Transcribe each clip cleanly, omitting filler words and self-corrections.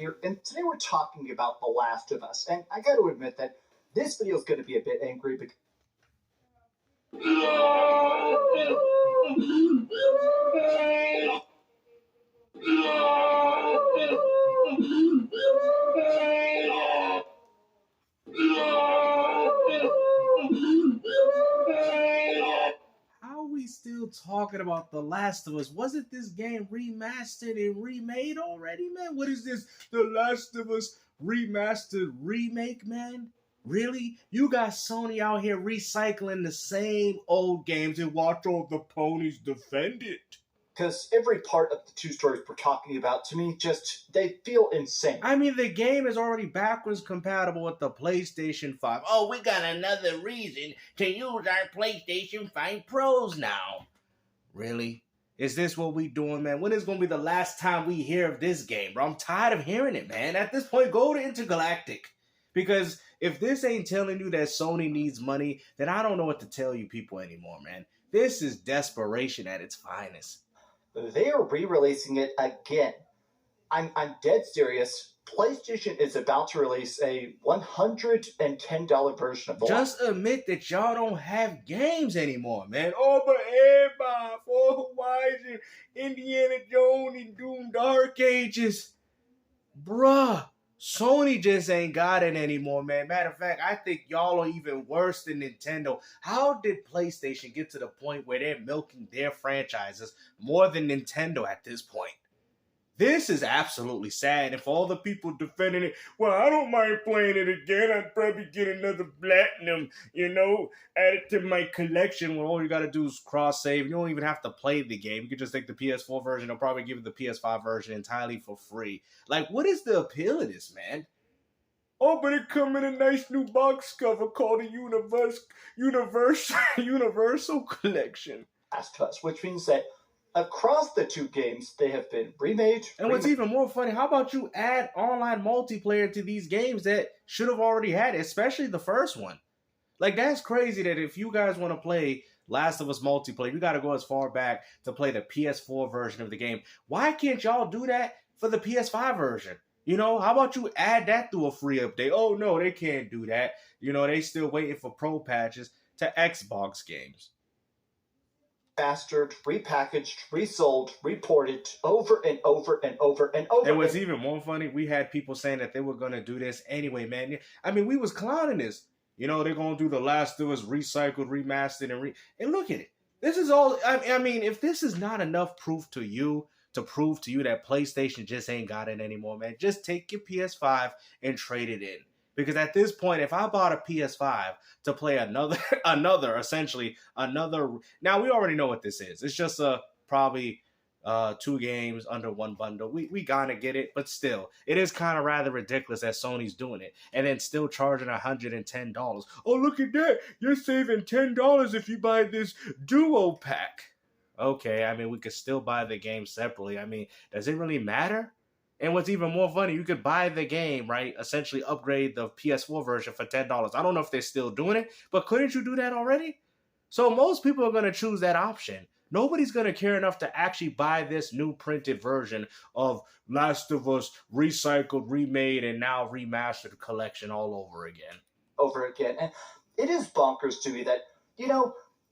here, and today we're talking about The Last of Us. And I got to admit that this video is going to be a bit angry because how are we still talking about The Last of Us? Wasn't this game remastered and remade already, man? What is this? The Last of Us remastered remake, man? Really? You got Sony out here recycling the same old games and watch all the ponies defend it. every part of the two stories we're talking about, to me, they feel insane. I mean, the game is already backwards compatible with the PlayStation 5. Oh, we got another reason to use our PlayStation 5 Pros now. Really? Is this what we doing, man? When is going to be the last time we hear of this game, bro? I'm tired of hearing it, man. At this point, go to Intergalactic. Because if this ain't telling you that Sony needs money, then I don't know what to tell you people anymore, man. This is desperation at its finest. They are re-releasing it again. I'm dead serious. PlayStation is about to release a $110 version of the Just admit that y'all don't have games anymore, man. Oh, but everybody, for Horizon, Indiana Jones, and Doom Dark Ages. Bruh, Sony just ain't got it anymore, man. Matter of fact, I think y'all are even worse than Nintendo. How did PlayStation get to the point where they're milking their franchises more than Nintendo at this point? This is absolutely sad. And for all the people defending it, well, I don't mind playing it again. I'd probably get another platinum, add it to my collection when all you got to do is cross-save. You don't even have to play the game. You can just take the PS4 version. They'll probably give you the PS5 version entirely for free. Like, what is the appeal of this, man? Oh, but it come in a nice new box cover called the Universal Collection. Last of Us, which means that across the two games, they have been remade. And what's even more funny, how about you add online multiplayer to these games that should have already had it, especially the first one? Like, that's crazy that if you guys want to play Last of Us multiplayer, you got to go as far back to play the PS4 version of the game. Why can't y'all do that for the PS5 version? How about you add that through a free update? Oh, no, they can't do that. They still waiting for pro patches to Xbox games. Mastered, repackaged, resold, reported over and over and over and over. And what's even more funny, we had people saying that they were going to do this anyway, man. I mean, we was clowning this. They're going to do The Last of Us recycled, remastered, and look at it. This is all, I mean, if this is not enough proof to you, to prove to you that PlayStation just ain't got it anymore, man, just take your PS5 and trade it in. Because at this point, if I bought a PS5 to play another, now we already know what this is. It's just probably 2 games under one bundle. We gonna get it, but still, it is kind of rather ridiculous that Sony's doing it and then still charging $110. Oh, look at that! You're saving $10 if you buy this duo pack. Okay, I mean, we could still buy the game separately. I mean, does it really matter? And what's even more funny, you could buy the game, right? Essentially upgrade the PS4 version for $10. I don't know if they're still doing it, but couldn't you do that already? So most people are going to choose that option. Nobody's going to care enough to actually buy this new printed version of Last of Us recycled, remade, and now remastered collection all over again. And it is bonkers to me that,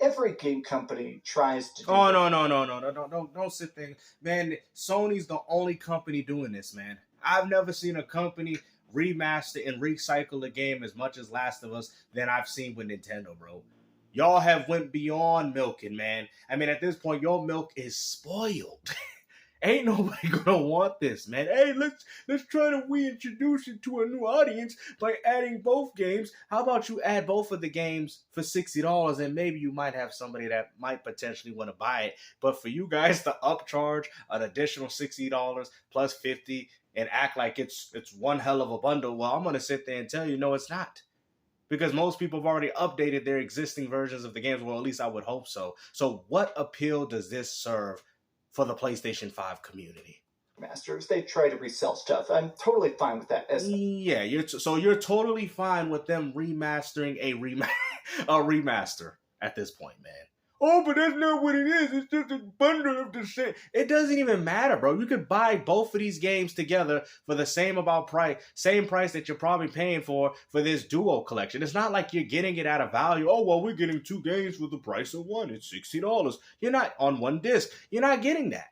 every game company tries to do No, don't sit there. Man, Sony's the only company doing this, man. I've never seen a company remaster and recycle a game as much as Last of Us than I've seen with Nintendo, bro. Y'all have went beyond milking, man. I mean, at this point, your milk is spoiled. Ain't nobody gonna want this, man. Hey, let's try to reintroduce it to a new audience by adding both games. How about you add both of the games for $60 and maybe you might have somebody that might potentially want to buy it. But for you guys to upcharge an additional $60 plus $50 and act like it's one hell of a bundle, well, I'm gonna sit there and tell you, no, it's not. Because most people have already updated their existing versions of the games. Well, at least I would hope so. So what appeal does this serve for the PlayStation 5 community? Masters, they try to resell stuff. I'm totally fine with that. Yeah, you're totally fine with them remastering a remaster at this point, man. Oh, but that's not what it is. It's just a bundle of the same. It doesn't even matter, bro. You could buy both of these games together for the same price that you're probably paying for this duo collection. It's not like you're getting it at a value. Oh, well, we're getting 2 games for the price of one. It's $60. You're not on one disc. You're not getting that.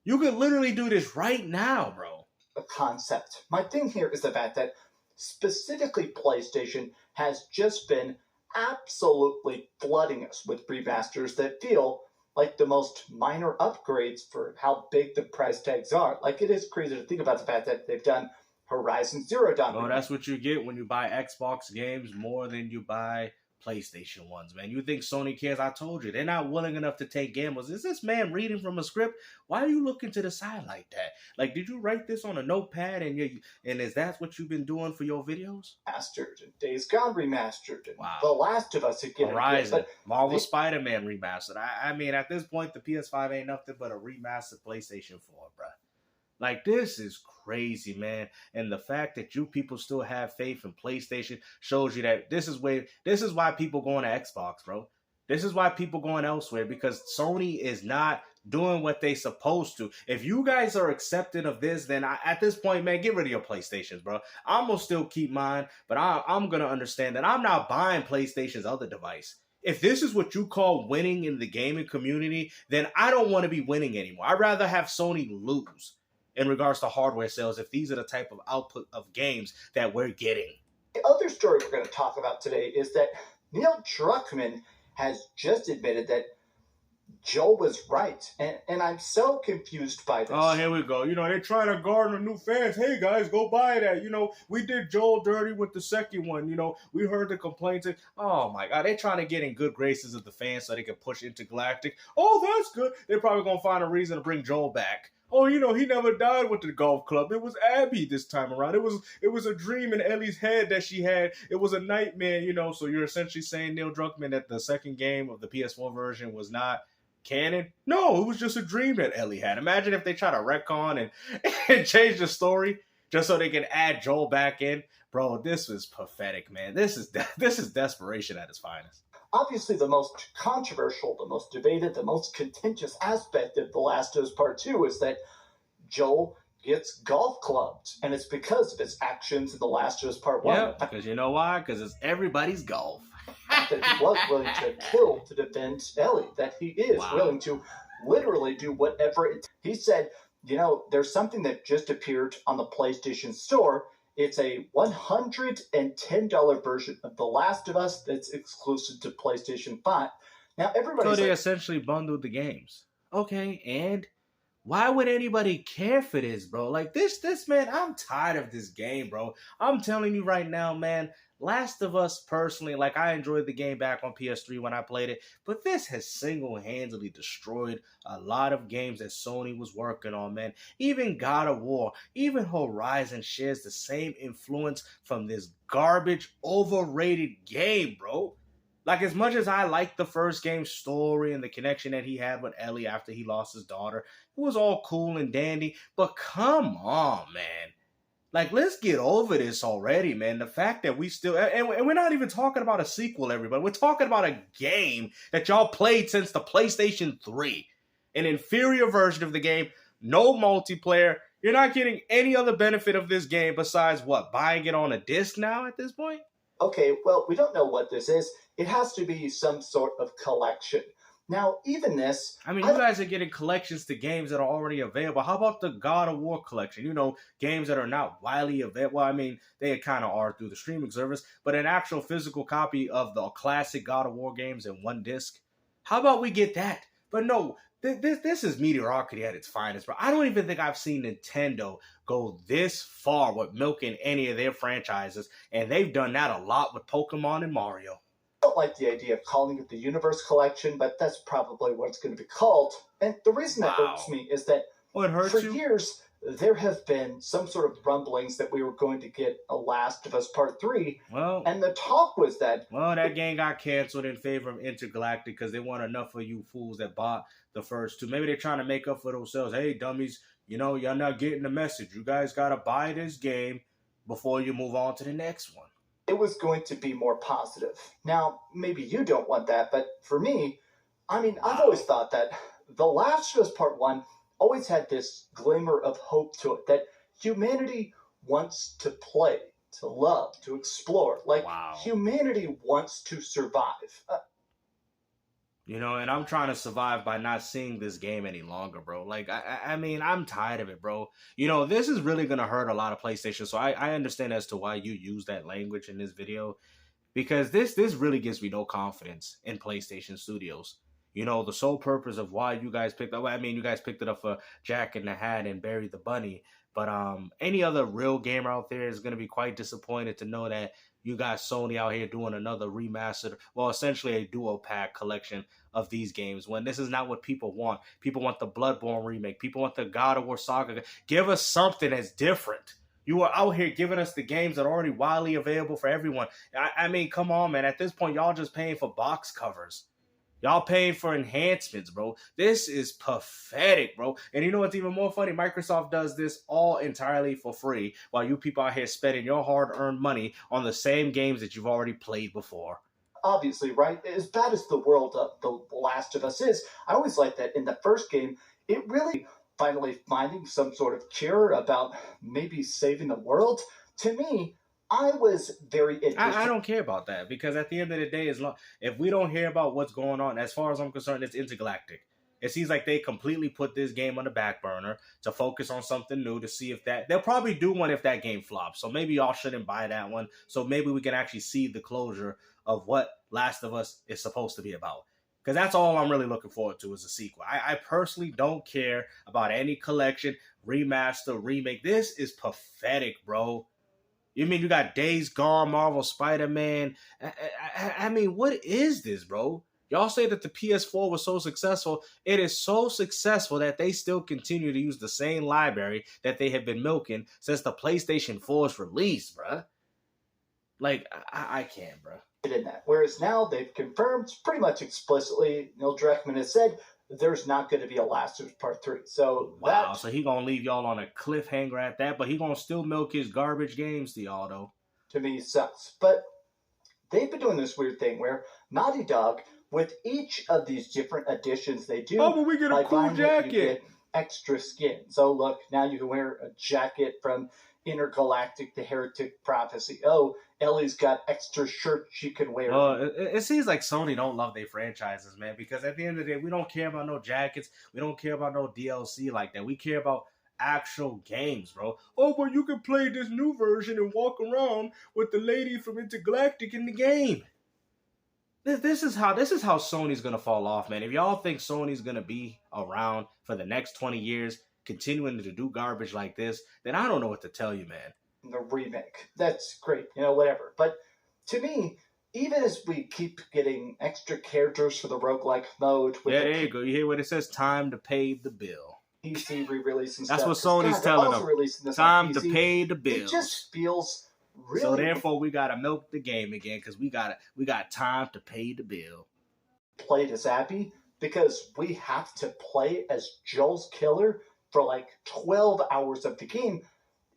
You could literally do this right now, bro. A concept. My thing here is the fact that specifically PlayStation has just been absolutely flooding us with remasters that feel like the most minor upgrades for how big the price tags are. Like, it is crazy to think about the fact that they've done Horizon Zero Dawn. Well, that's what you get when you buy Xbox games more than you buy PlayStation ones, man. You think Sony cares? I told you. They're not willing enough to take gambles. Is this man reading from a script? Why are you looking to the side like that? Like, did you write this on a notepad and is that what you've been doing for your videos? Remastered, and Days Gone remastered, and Wow. The Last of Us again. Horizon, Marvel Spider-Man remastered. I mean, at this point, the PS5 ain't nothing but a remastered PlayStation 4, bruh. Like, this is crazy, man. And the fact that you people still have faith in PlayStation shows you that this is why people going to Xbox, bro. This is why people going elsewhere, because Sony is not doing what they supposed to. If you guys are accepting of this, then at this point, man, get rid of your PlayStations, bro. I'm going to still keep mine, but I'm going to understand that I'm not buying PlayStation's other device. If this is what you call winning in the gaming community, then I don't want to be winning anymore. I'd rather have Sony lose in regards to hardware sales if these are the type of output of games that we're getting. The other story we're going to talk about today is that Neil Druckmann has just admitted that Joel was right, and I'm so confused by this. Oh, here we go. They're trying to garner new fans. Hey, guys, go buy that. We did Joel dirty with the second one. We heard the complaints. Oh, my God. They're trying to get in good graces of the fans so they can push Intergalactic. Oh, that's good. They're probably going to find a reason to bring Joel back. Oh, he never died with the golf club. It was Abby this time around. It was a dream in Ellie's head that she had. It was a nightmare, So you're essentially saying, Neil Druckmann, that the second game of the PS4 version was not canon? No, it was just a dream that Ellie had. Imagine if they try to retcon and change the story just so they can add Joel back in. Bro, this was pathetic, man. This is desperation at its finest. Obviously, the most controversial, the most debated, the most contentious aspect of The Last of Us Part 2 is that Joel gets golf clubbed, and it's because of his actions in The Last of Us Part 1. Yeah, because you know why? Because it's everybody's golf. That he was willing to kill to defend Ellie, that he is willing to literally do whatever he said. There's something that just appeared on the PlayStation Store. It's a $110 version of The Last of Us that's exclusive to PlayStation 5. Now, everybody's So they essentially bundled the games. Okay, and why would anybody care for this, bro? Like, this, man, I'm tired of this game, bro. I'm telling you right now, man, Last of Us, personally, like, I enjoyed the game back on PS3 when I played it, but this has single-handedly destroyed a lot of games that Sony was working on, man. Even God of War, even Horizon shares the same influence from this garbage, overrated game, bro. Like, as much as I liked the first game's story and the connection that he had with Ellie after he lost his daughter, it was all cool and dandy, but come on, man. Like, let's get over this already, man. The fact that we still... And we're not even talking about a sequel, everybody. We're talking about a game that y'all played since the PlayStation 3. An inferior version of the game. No multiplayer. You're not getting any other benefit of this game besides, what, buying it on a disc now at this point? Okay, well, we don't know what this is. It has to be some sort of collection. Now, even this... I mean, you guys are getting collections to games that are already available. How about the God of War collection? Games that are not widely available. Well, I mean, they kind of are through the streaming service, but an actual physical copy of the classic God of War games in one disc. How about we get that? But no, this is mediocrity at its finest, bro. I don't even think I've seen Nintendo go this far with milking any of their franchises, and they've done that a lot with Pokemon and Mario. I don't like the idea of calling it the Universe Collection, but that's probably what it's going to be called. And the reason that irks me is that for years, there have been some sort of rumblings that we were going to get a Last of Us Part 3. Well, and the talk was that... Well, that game got canceled in favor of Intergalactic because they want enough of you fools that bought the first two. Maybe they're trying to make up for themselves. Hey, dummies, you're not getting the message. You guys got to buy this game before you move on to the next one. It was going to be more positive. Now, maybe you don't want that, but for me, I mean, I've Wow. always thought that The Last of Us Part 1 always had this glimmer of hope to it that humanity wants to play, to love, to explore. Like, Wow. humanity wants to survive. You know, and I'm trying to survive by not seeing this game any longer, bro. Like, I mean, I'm tired of it, bro. You know, this is really gonna hurt a lot of PlayStation. So I understand as to why you use that language in this video, because this really gives me no confidence in PlayStation Studios. You know, the sole purpose of why you guys picked up, I mean, you guys picked it up for Jack in the Hat and Barry the Bunny, but any other real gamer out there is going to be quite disappointed to know that you got Sony out here doing another remastered, well, essentially a duo pack collection of these games, when this is not what people want. People want the Bloodborne remake. People want the God of War Saga. Give us something that's different. You are out here giving us the games that are already widely available for everyone. I mean, come on, man. At this point, y'all just paying for box covers. Y'all paying for enhancements, bro. This is pathetic, bro. And you know what's even more funny? Microsoft does this all entirely for free, while you people out here spending your hard-earned money on the same games that you've already played before. Obviously, right? As bad as the world of The Last of Us is, I always like that in the first game, it really finally finding some sort of cure about maybe saving the world. To me, I was very interested. I don't care about that, because at the end of the day, if we don't hear about what's going on, as far as I'm concerned, it's intergalactic. It seems like they completely put this game on the back burner to focus on something new, to see if they'll probably do one if that game flops. So maybe y'all shouldn't buy that one. So maybe we can actually see the closure of what Last of Us is supposed to be about. Because that's all I'm really looking forward to, is a sequel. I personally don't care about any collection, remaster, remake. This is pathetic, bro. You mean you got Days Gone, Marvel Spider-Man? I mean, what is this, bro? Y'all say that the PS4 was so successful. It is so successful that they still continue to use the same library that they have been milking since the PlayStation 4's release, bruh. Like, I can't, bruh. In that. Whereas now they've confirmed pretty much explicitly, Neil Druckmann has said there's not going to be a Last of Us Part 3. So wow, so he gonna leave y'all on a cliffhanger at that, but he gonna still milk his garbage games to y'all, though. To me, sucks. But they've been doing this weird thing where Naughty Dog, with each of these different additions they do, oh, but we get a cool jacket. You get extra skin. So look, now you can wear a jacket from Intergalactic, the Heretic Prophecy. Oh, Ellie's got extra shirts she can wear. It seems like Sony don't love their franchises, man, because at the end of the day, we don't care about no jackets. We don't care about no DLC like that. We care about actual games, bro. Oh, but you can play this new version and walk around with the lady from Intergalactic in the game. This is how Sony's gonna fall off, man. If y'all think Sony's gonna be around for the next 20 years, continuing to do garbage like this, then I don't know what to tell you, man. The remake. That's great, whatever. But to me, even as we keep getting extra characters for the roguelike mode... Yeah, there you go. You hear what it says? Time to pay the bill. PC re-release and That's stuff. That's what Sony's telling them. Time to pay the bills. It just feels really... So therefore, we gotta milk the game again, because we got time to pay the bill. Played as Abby, because we have to play as Joel's killer for like 12 hours of the game.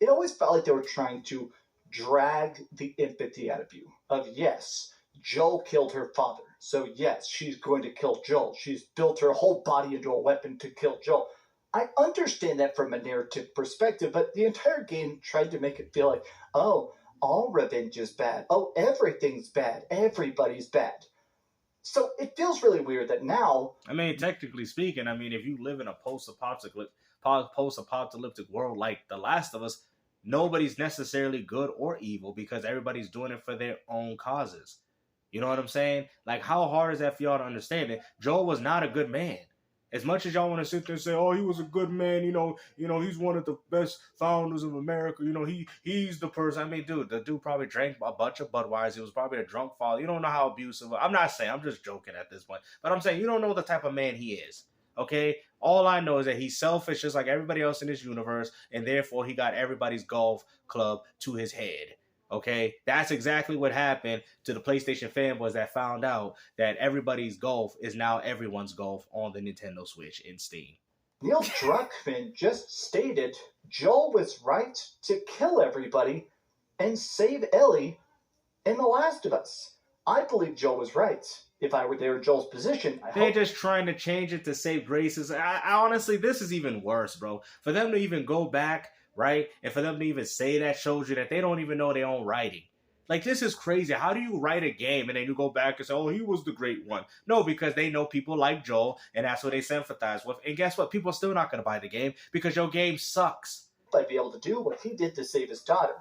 It always felt like they were trying to drag the empathy out of you. Of yes, Joel killed her father, so yes, she's going to kill Joel. She's built her whole body into a weapon to kill Joel. I understand that from a narrative perspective, but the entire game tried to make it feel like, oh, all revenge is bad. Oh, everything's bad. Everybody's bad. So it feels really weird that now... I mean, technically speaking, if you live in a post-apocalyptic world like The Last of Us, nobody's necessarily good or evil, because everybody's doing it for their own causes. You know what I'm saying? Like, how hard is that for y'all to understand it? Joel was not a good man. As much as y'all want to sit there and say, oh, he was a good man, he's one of the best founders of America, he's the person. Dude, the dude probably drank a bunch of Budweiser. He was probably a drunk father. You don't know how abusive. I'm not saying, I'm just joking at this point. But I'm saying, you don't know the type of man he is. Okay? All I know is that he's selfish just like everybody else in this universe, and therefore he got everybody's golf club to his head. Okay? That's exactly what happened to the PlayStation fanboys that found out that everybody's golf is now everyone's golf on the Nintendo Switch in Steam. Neil Druckmann just stated Joel was right to kill everybody and save Ellie in The Last of Us. I believe Joel was right. If I were there in Joel's position, They're just trying to change it to save graces. I honestly, this is even worse, bro. For them to even go back, right, and for them to even say that shows you that they don't even know their own writing. Like, this is crazy. How do you write a game and then you go back and say, oh, he was the great one? No, because they know people like Joel, and that's what they sympathize with. And guess what? People are still not going to buy the game because your game sucks. I'd be able to do what he did to save his daughter.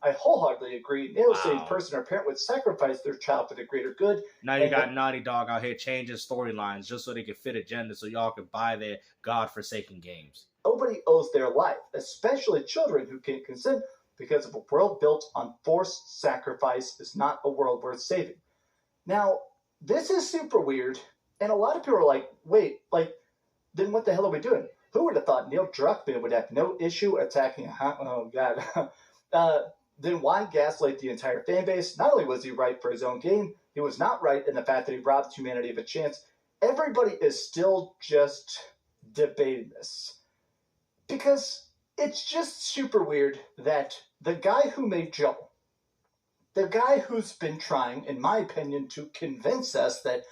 I wholeheartedly agree. No sane person or parent would sacrifice their child for the greater good. Now you got Naughty Dog out here changing storylines just so they can fit agendas so y'all can buy their godforsaken games. Nobody owes their life, especially children who can't consent, because of a world built on forced sacrifice is not a world worth saving. Now, this is super weird, and a lot of people are like, wait, then what the hell are we doing? Who would have thought Neil Druckmann would have no issue attacking oh god. Then why gaslight the entire fan base? Not only was he right for his own game, he was not right in the fact that he robbed humanity of a chance. Everybody is still just debating this. Because it's just super weird that the guy who made Joel, the guy who's been trying, in my opinion, to convince us that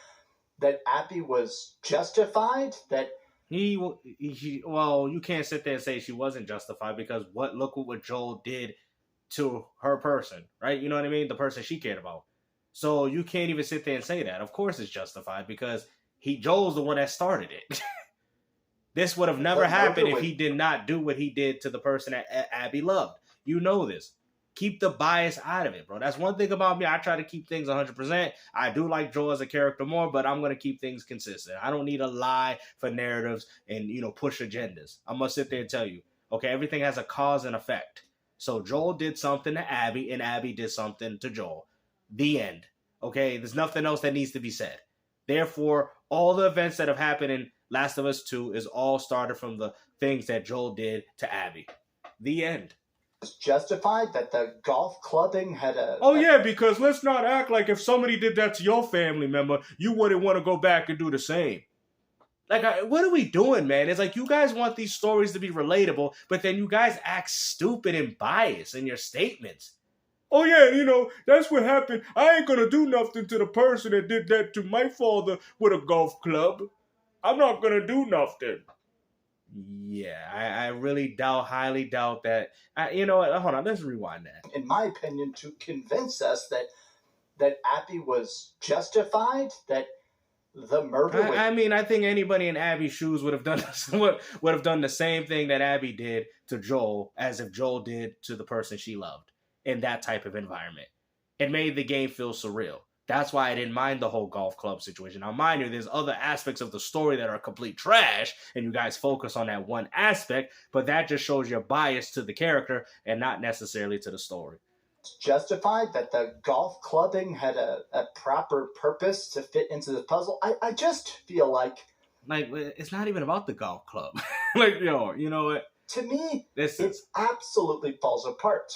Abby was justified, that well, you can't sit there and say she wasn't justified because look what Joel did to her person, right? You know what I mean? The person she cared about. So you can't even sit there and say that. Of course it's justified because Joel's the one that started it. This would have never happened if he did not do what he did to the person that Abby loved. You know this. Keep the bias out of it, bro. That's one thing about me. I try to keep things 100%. I do like Joel as a character more, but I'm going to keep things consistent. I don't need to lie for narratives and, push agendas. I'm going to sit there and tell you, okay, everything has a cause and effect. So Joel did something to Abby, and Abby did something to Joel. The end. Okay? There's nothing else that needs to be said. Therefore, all the events that have happened in Last of Us 2 is all started from the things that Joel did to Abby. The end. It's justified that the golf clubbing had a... Oh, yeah, because let's not act like if somebody did that to your family member, you wouldn't want to go back and do the same. Like, what are we doing, man? It's like you guys want these stories to be relatable, but then you guys act stupid and biased in your statements. Oh, yeah, that's what happened. I ain't gonna do nothing to the person that did that to my father with a golf club. I'm not gonna do nothing. Yeah, I really highly doubt that. You know what? Hold on, let's rewind that. In my opinion, to convince us that Abby was justified, that the murder. I think anybody in Abby's shoes would have done the same thing that Abby did to Joel as if Joel did to the person she loved in that type of environment. It made the game feel surreal. That's why I didn't mind the whole golf club situation. Now, mind you, there's other aspects of the story that are complete trash, and you guys focus on that one aspect, but that just shows your bias to the character and not necessarily to the story. Justified that the golf clubbing had a proper purpose to fit into the puzzle. I just feel like it's not even about the golf club. You know what? To me, it absolutely falls apart.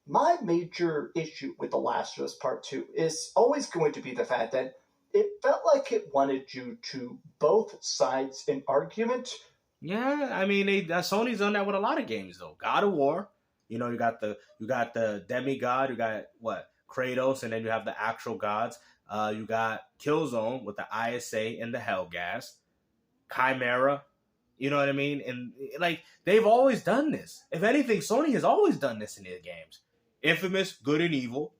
My major issue with The Last of Us Part 2 is always going to be the fact that it felt like it wanted you to both sides an argument. Yeah, I mean, Sony's done that with a lot of games, though. God of War. You got the demigod, you got Kratos, and then you have the actual gods. You got Killzone with the ISA and the Hellgas, Chimera. You know what I mean? And they've always done this. If anything, Sony has always done this in their games. Infamous, good and evil.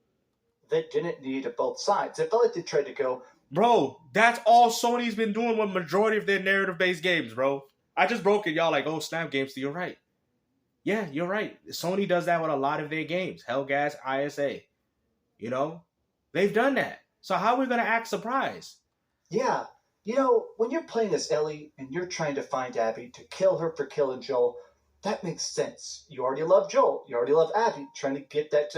They didn't need both sides. It felt like they tried to go. Bro, that's all Sony's been doing with majority of their narrative-based games, bro. I just broke it, y'all like, oh, snap, Gamester, you're right. Yeah, you're right. Sony does that with a lot of their games. Hellgas, ISA. They've done that. So how are we going to act surprised? Yeah. When you're playing as Ellie and you're trying to find Abby to kill her for killing Joel, that makes sense. You already love Joel. You already love Abby. Trying to get that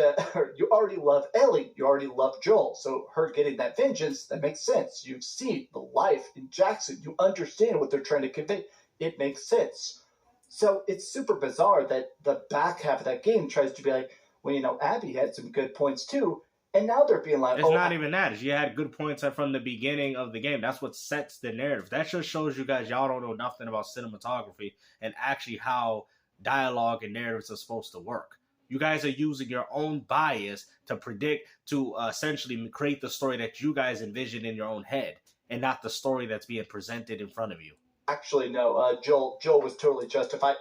you already love Ellie. You already love Joel. So her getting that vengeance, that makes sense. You've seen the life in Jackson. You understand what they're trying to convey. It makes sense. So it's super bizarre that the back half of that game tries to be like, well, Abby had some good points too. And now they're being like, it's not even that. She had good points from the beginning of the game. That's what sets the narrative. That just shows you guys y'all don't know nothing about cinematography and actually how dialogue and narratives are supposed to work. You guys are using your own bias to predict, to essentially create the story that you guys envision in your own head, and not the story that's being presented in front of you. Actually, no. Joel was totally justified.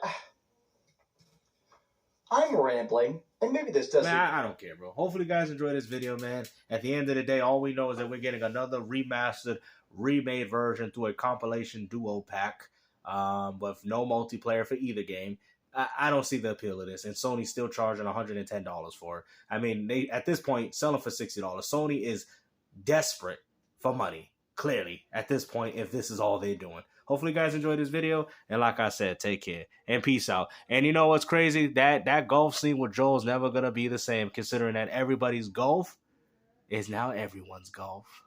I'm rambling, and maybe this doesn't... Man, I don't care, bro. Hopefully, you guys enjoy this video, man. At the end of the day, all we know is that we're getting another remastered, remade version through a compilation duo pack, with no multiplayer for either game. I don't see the appeal of this, and Sony's still charging $110 for it. I mean, they at this point selling for $60. Sony is desperate for money, clearly, at this point, if this is all they're doing. Hopefully you guys enjoyed this video, and like I said, take care and peace out. And you know what's crazy? That golf scene with Joel's never gonna be the same, considering that everybody's golf is now everyone's golf.